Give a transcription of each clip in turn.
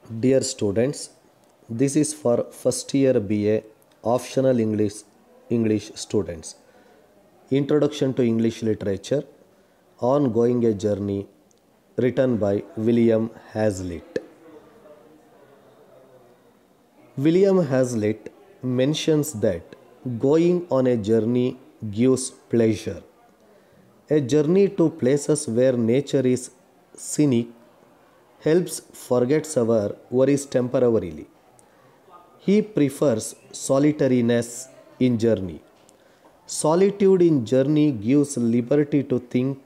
Dear students, this is for first year BA optional English students. Introduction to English Literature on Going a Journey, written by William Hazlitt. William Hazlitt mentions that going on a journey gives pleasure. A journey to places where nature is scenic helps forgets our worries temporarily. He prefers solitariness in journey. Solitude in journey gives liberty to think,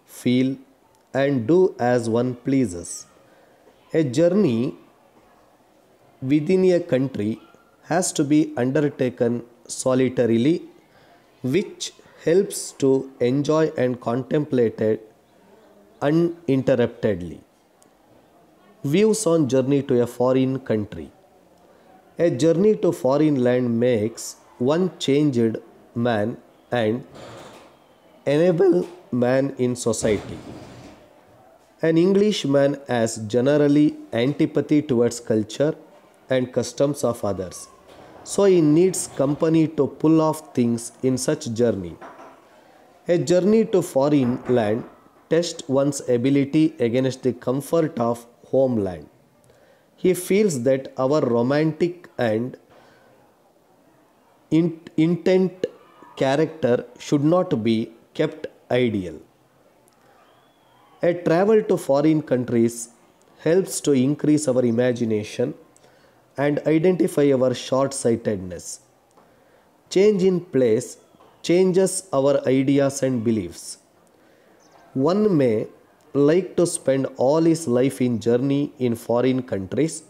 feel, and do as one pleases. A journey within a country has to be undertaken solitarily, which helps to enjoy and contemplate it uninterruptedly. Views on journey to a foreign country. A journey to foreign land makes one changed man and enable man in society. An Englishman has generally antipathy towards culture and customs of others, so he needs company to pull off things in such journey. A journey to foreign land tests one's ability against the comfort of homeland. He feels that our romantic and intent character should not be kept ideal. A travel to foreign countries helps to increase our imagination and identify our short-sightedness. Change in place changes our ideas and beliefs. One may like to spend all his life in journey in foreign countries,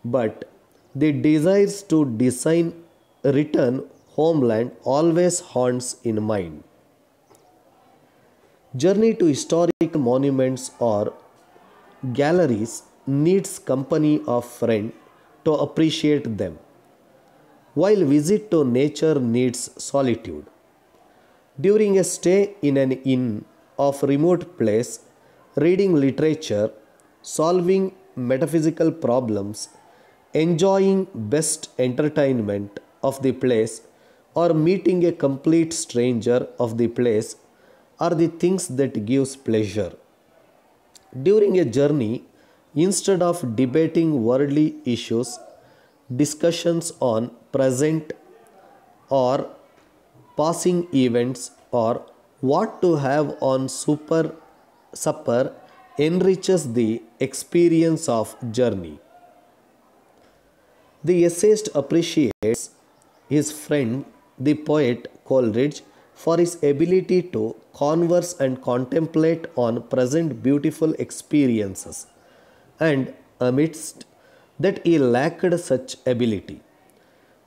but the desires to design return homeland always haunts in mind. Journey to historical monuments or galleries needs company of friend to appreciate them, while visit to nature needs solitude. During a stay in an inn of remote place, reading literature, solving metaphysical problems, enjoying best entertainment of the place, or meeting a complete stranger of the place are the things that gives pleasure. During a journey, instead of debating worldly issues, discussions on present or passing events or what to have on supper enriches the experience of journey. The essayist appreciates his friend, the poet Coleridge, for his ability to converse and contemplate on present beautiful experiences, and amidst that he lacked such ability.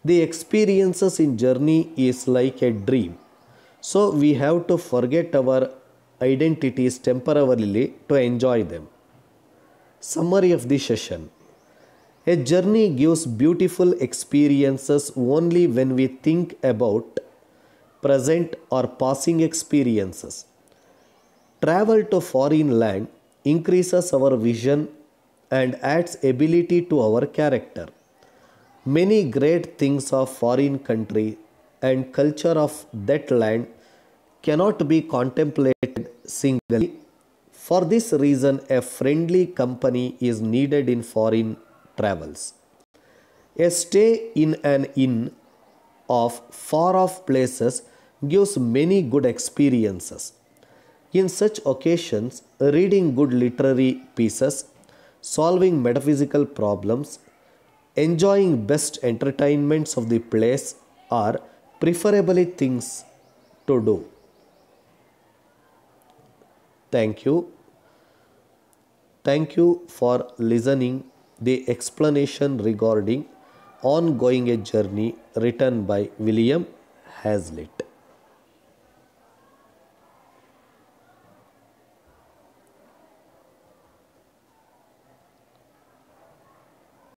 The experiences in journey is like a dream, so we have to forget our identities temporarily to enjoy them. Summary of the session. A journey gives beautiful experiences only when we think about present or passing experiences. Travel to foreign land increases our vision and adds ability to our character. Many great things of foreign country and culture of that land cannot be contemplated singly. For this reason, a friendly company is needed in foreign travels. A stay in an inn of far off places gives many good experiences. In such occasions, reading good literary pieces, solving metaphysical problems, enjoying best entertainments of the place are preferably things to do. Thank you. Thank you for listening the explanation regarding On Going a Journey written by William Hazlitt.